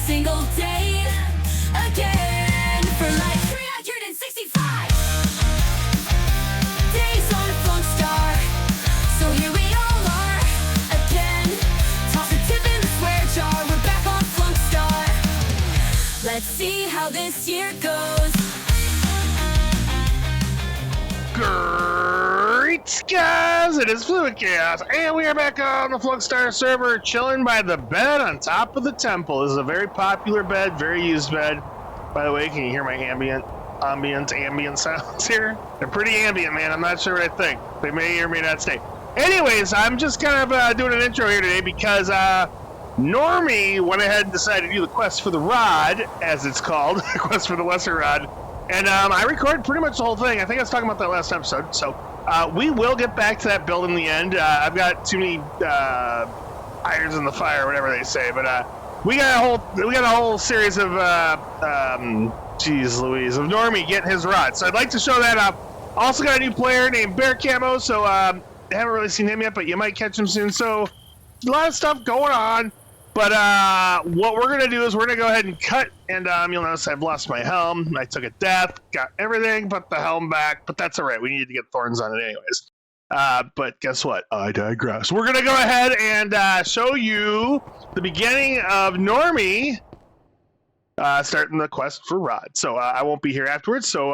single day again for like 365 days on Flunkstar. So here we all are again. Toss a tip in the square jar. We're back on Flunkstar. Let's see how this year goes. Great guys, it is fluentchaos, and we are back on the Flunkstar server, chilling by the bed on top of the temple. This is a very popular bed, very used bed. By the way, can you hear my ambient sounds here? They're pretty ambient, man. I'm not sure what I think. They may or may not stay. Anyways, I'm just kind of doing an intro here today because Normy went ahead and decided to do the quest for the rod, as it's called, the quest for the lesser rod. And I recorded pretty much the whole thing. I think I was talking about that last episode. So we will get back to that build in the end. I've got too many irons in the fire, whatever they say. But we got a whole series of geez Louise, of Normy getting his rod. So I'd like to show that up. Also got a new player named Bear Camo. So I haven't really seen him yet, but you might catch him soon. So a lot of stuff going on. But what we're going to do is we're going to go ahead and cut, and you'll notice I've lost my helm. I took a death, got everything but the helm back, but that's all right. We needed to get thorns on it anyways. But guess what? I digress. We're going to go ahead and show you the beginning of Normy starting the quest for Rod. So I won't be here afterwards, so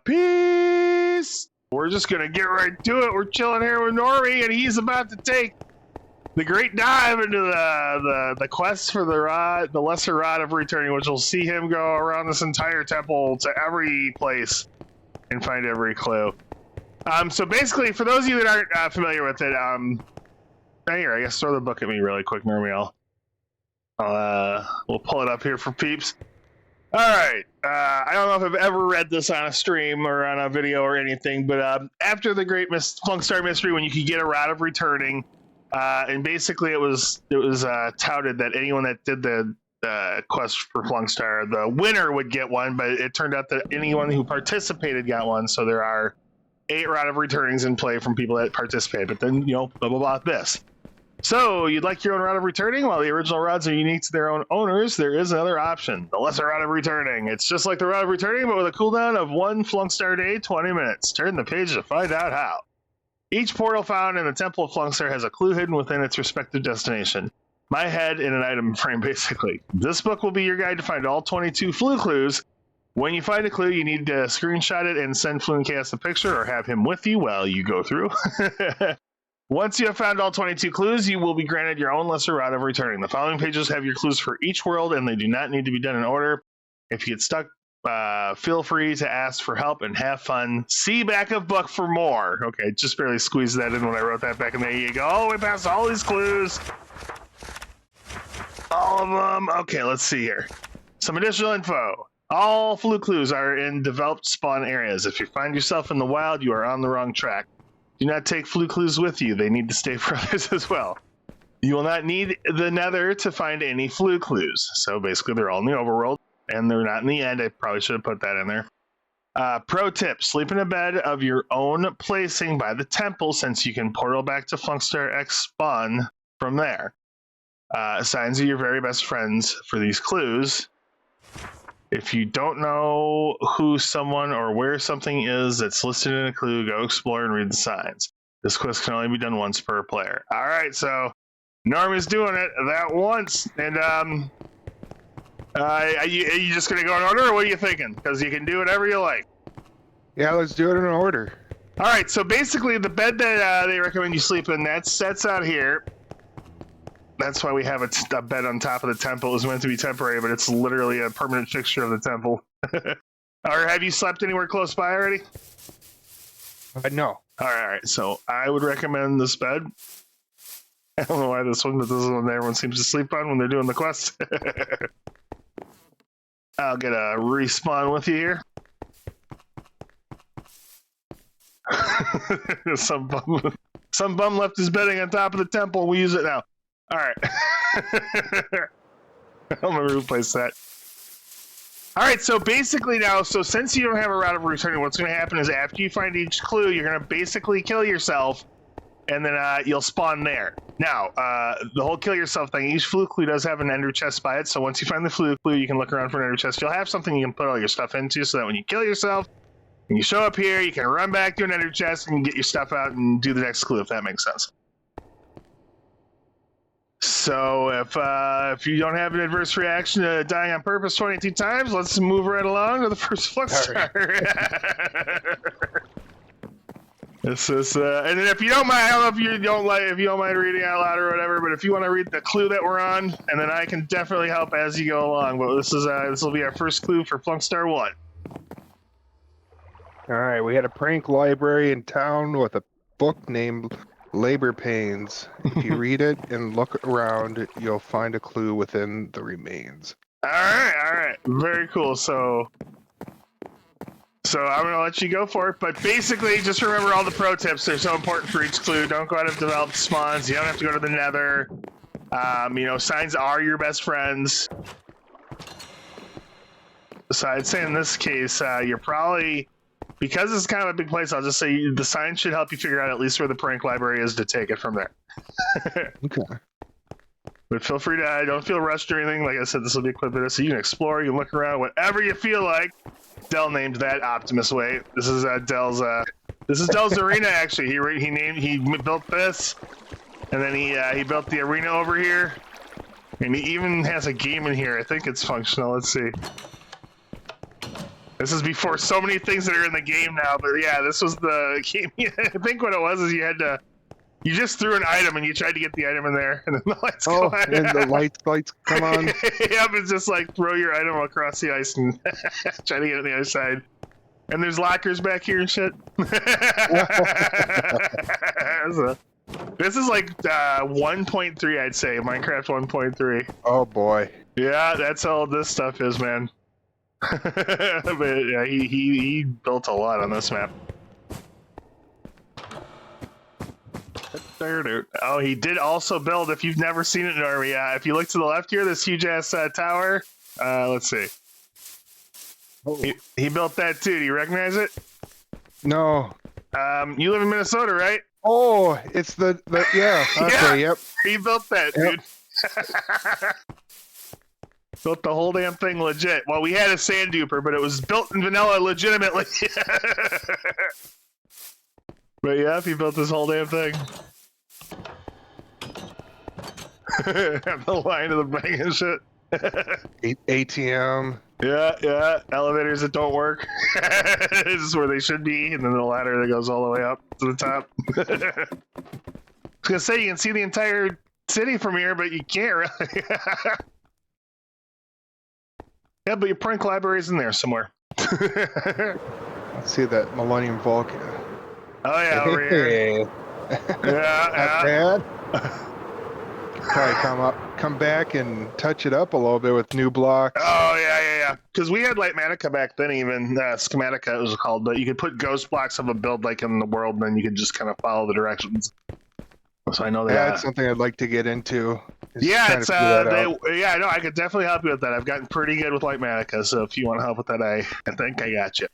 peace! We're just going to get right to it. We're chilling here with Normy, and he's about to take the great dive into the quest for the rod, the lesser rod of returning, which will see him go around this entire temple to every place and find every clue. So basically, for those of you that aren't familiar with it, here, I guess throw the book at me really quick, Normy. We'll pull it up here for peeps. All right. I don't know if I've ever read this on a stream or on a video or anything, but after the Great Flunkstar Mystery, when you could get a rod of returning. And basically, it was touted that anyone that did the quest for Flunkstar, the winner would get one. But it turned out that anyone who participated got one. So there are 8 rod of returnings in play from people that participated. But then, blah blah blah. This. So you'd like your own rod of returning? While the original rods are unique to their own owners, there is another option: the lesser rod of returning. It's just like the rod of returning, but with a cooldown of 1 Flunkstar day, 20 minutes. Turn the page to find out how. Each portal found in the Temple of Flunkstar has a clue hidden within its respective destination. My head in an item frame, basically. This book will be your guide to find all 22 flu clues. When you find a clue, you need to screenshot it and send fluentchaos a picture or have him with you while you go through. Once you have found all 22 clues, you will be granted your own lesser rod of returning. The following pages have your clues for each world, and they do not need to be done in order. If you get stuck, feel free to ask for help and have fun. See back of book for more. Okay, just barely squeezed that in when I wrote that back in there. You go, oh, we passed all these clues. All of them. Okay, let's see here. Some additional info. All flu clues are in developed spawn areas. If you find yourself in the wild, you are on the wrong track. Do not take flu clues with you. They need to stay for others as well. You will not need the nether to find any flu clues. So basically, they're all in the overworld. And they're not in the end. I probably should have put that in there. Pro tip, sleep in a bed of your own placing by the temple, since you can portal back to Flunkstar X spawn from there. Signs are your very best friends for these clues. If you don't know who someone or where something is that's listed in a clue, go explore and read the signs. This quest can only be done once per player. All right, so Normy's doing it that once. And are you just going to go in order, or what are you thinking? Because you can do whatever you like. Yeah, let's do it in order. All right, so basically the bed that they recommend you sleep in, that's out here. That's why we have a bed on top of the temple. It was meant to be temporary, but it's literally a permanent fixture of the temple. Or have you slept anywhere close by already? No. All right, so I would recommend this bed. I don't know why this one, but this is one everyone seems to sleep on when they're doing the quest. I'll get a respawn with you here. Some bum left his bedding on top of the temple. We use it now. All right. I'll never replace that. All right, so basically now, since you don't have a route of returning, what's going to happen is after you find each clue, you're going to basically kill yourself and then you'll spawn there. Now, the whole kill yourself thing, each flute clue does have an ender chest by it, so once you find the flute clue, you can look around for an ender chest. You'll have something you can put all your stuff into, so that when you kill yourself, and you show up here, you can run back to an ender chest and get your stuff out and do the next clue, if that makes sense. So if you don't have an adverse reaction to dying on purpose 22 times, let's move right along to the first Flunkstar. This is and then if you don't mind, I don't know if you don't mind reading out loud or whatever, but if you want to read the clue that we're on, and then I can definitely help as you go along. But this will be our first clue for Flunkstar 1. All right, we had a prank library in town with a book named Labor Pains. If you read it and look around, you'll find a clue within the remains. All right, very cool. So I'm gonna let you go for it, but basically, just remember all the pro tips. They're so important for each clue. Don't go out of developed spawns. You don't have to go to the Nether. Signs are your best friends. So I'd say in this case, you're probably, because it's kind of a big place, I'll just say the sign should help you figure out at least where the prank library is to take it from there. Okay. But feel free to, don't feel rushed or anything. Like I said, this will be a clip of this, so you can explore, you can look around, whatever you feel like. Dell named that Optimus Way. This is Dell's arena, actually. He built this, and then he built the arena over here, and he even has a game in here. I think it's functional. Let's see. This is before so many things that are in the game now, but yeah, this was the game. I think what it was is you just threw an item and you tried to get the item in there, and then the lights go on. And the lights come on. Yep, it's just like throw your item across the ice and try to get it on the other side. And there's lockers back here and shit. This is like 1.3, I'd say, Minecraft 1.3. Oh boy. Yeah, that's how old this stuff is, man. But yeah, he built a lot on this map. Oh, he did also build, if you've never seen it, Normy, if you look to the left here, this huge ass tower. Let's see. Oh. He built that too. Do you recognize it? No. You live in Minnesota, right? Oh, it's the yeah. Okay, yeah, yep. He built that, dude. Built the whole damn thing legit. Well, we had a sand duper, but it was built in vanilla legitimately. But yeah, he built this whole damn thing. The line of the bank and shit. ATM. Yeah. Elevators that don't work. This is where they should be, and then the ladder that goes all the way up to the top. I was gonna say you can see the entire city from here, but you can't really. Yeah, but your prank library's in there somewhere. Let's see that Millennium Vulcan. Oh yeah, over here. Yeah. Probably come back and touch it up a little bit with new blocks. Oh yeah. Because we had Lightmatica back then, even Schematica it was called, but you could put ghost blocks of a build like in the world, and then you could just kind of follow the directions. So I know that. That's something I'd like to get into. Yeah, it's I could definitely help you with that. I've gotten pretty good with Lightmatica, so if you want to help with that, I think I got you.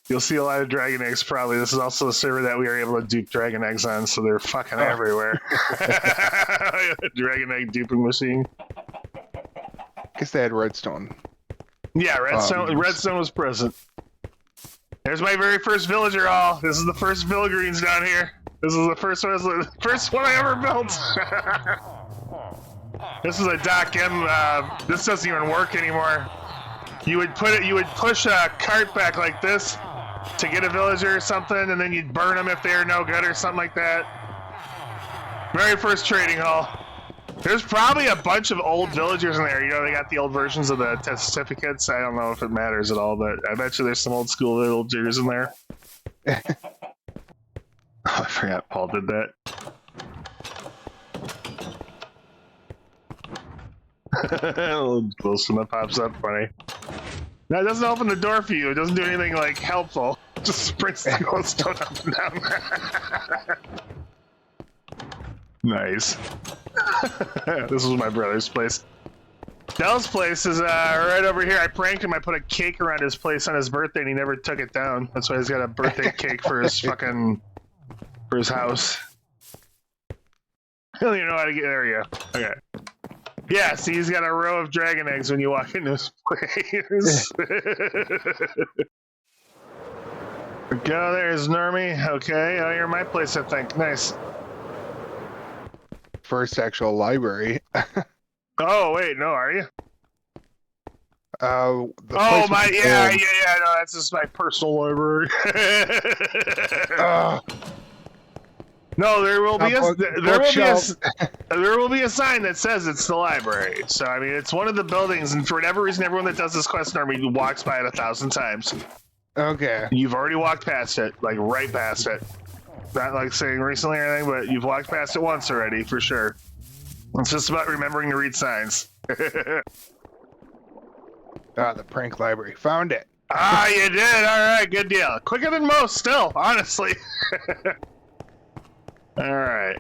You'll see a lot of dragon eggs probably. This is also a server that we are able to dupe dragon eggs on, so they're fucking everywhere. Dragon egg duping machine. Guess they had redstone. Yeah, redstone was present. There's my very first villager hall. This is the first Villagreens down here. This is the first one I ever built. This is a Doc M. This doesn't even work anymore. You would push a cart back like this to get a villager or something, and then you'd burn them if they're no good or something like that. Very first trading hall. There's probably a bunch of old villagers in there. You know, they got the old versions of the test certificates. I don't know if it matters at all, but I bet you there's some old school villagers in there. I forgot Paul did that. Little Wilson that pops up funny. No, it doesn't open the door for you. It doesn't do anything like helpful. It just sprints the glowstone up and down. Nice. This was my brother's place. Dell's place is right over here. I pranked him. I put a cake around his place on his birthday, and he never took it down. That's why he's got a birthday cake for his fucking for his house. I don't even know how to get there. You go. Okay. Yeah, see, he's got a row of dragon eggs when you walk into his place. Go, there's Normy. Okay, oh, you're in my place, I think. Nice. First actual library. Oh, wait, no, are you? The Oh, place my, was yeah, old. no, that's just my personal library. No, there will be there will be a sign that says it's the library. So I mean, it's one of the buildings, and for whatever reason, everyone that does this quest normally walks by it 1,000 times. Okay. You've already walked past it, like right past it. Not like saying recently or anything, but you've walked past it once already for sure. It's just about remembering to read signs. The prank library. Found it. Ah, you did. All right, good deal. Quicker than most, still, honestly. All right.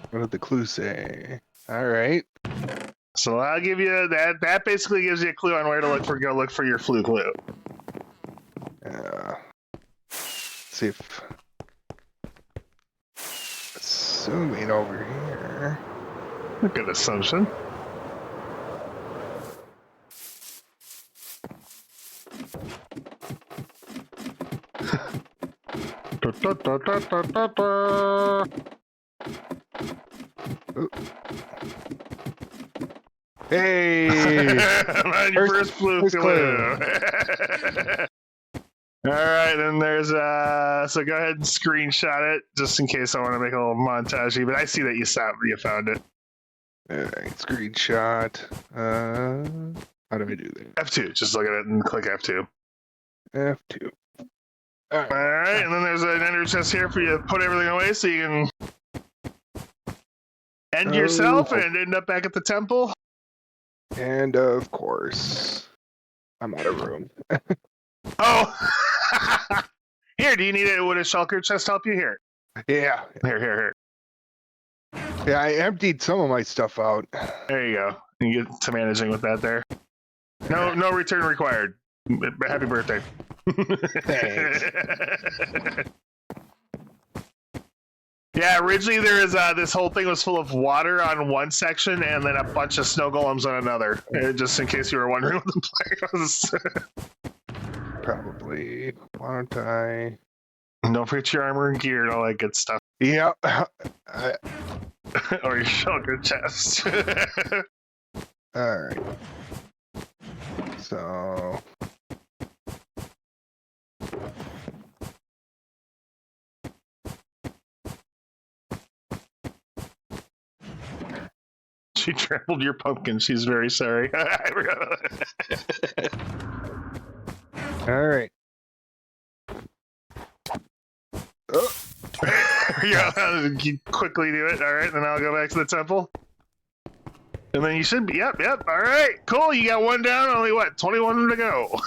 What did the clue say? All right. So I'll give you that. That basically gives you a clue on where to look for. Go look for your flu clue. Let's see if assuming over here. Good assumption. Hey! On your first flu clue. All right, then there's so go ahead and screenshot it just in case I want to make a little montage. But I see that you found it. All right, screenshot. How do I do that? F2. Just look at it and click F2. F2. All right, and then there's an enter chest here for you to put everything away so you can end yourself and end up back at the temple. And of course, I'm out of room. Oh! Here, do you need it? Would a shulker chest help you? Here. Yeah. Here. Yeah, I emptied some of my stuff out. There you go. You get to managing with that there. No return required. Happy birthday. Thanks. Yeah, originally there was this whole thing was full of water on one section and then a bunch of snow golems on another. Just in case you were wondering what the play was. Probably. Why don't I? And don't forget your armor and gear and all that good stuff. Yep. Or your shulker chest. All right. So. She trampled your pumpkin. She's very sorry. All right. Oh. Yeah, you quickly do it. All right, then I'll go back to the temple. And then you should be, yep. All right, cool. You got one down. Only what, 21 to go.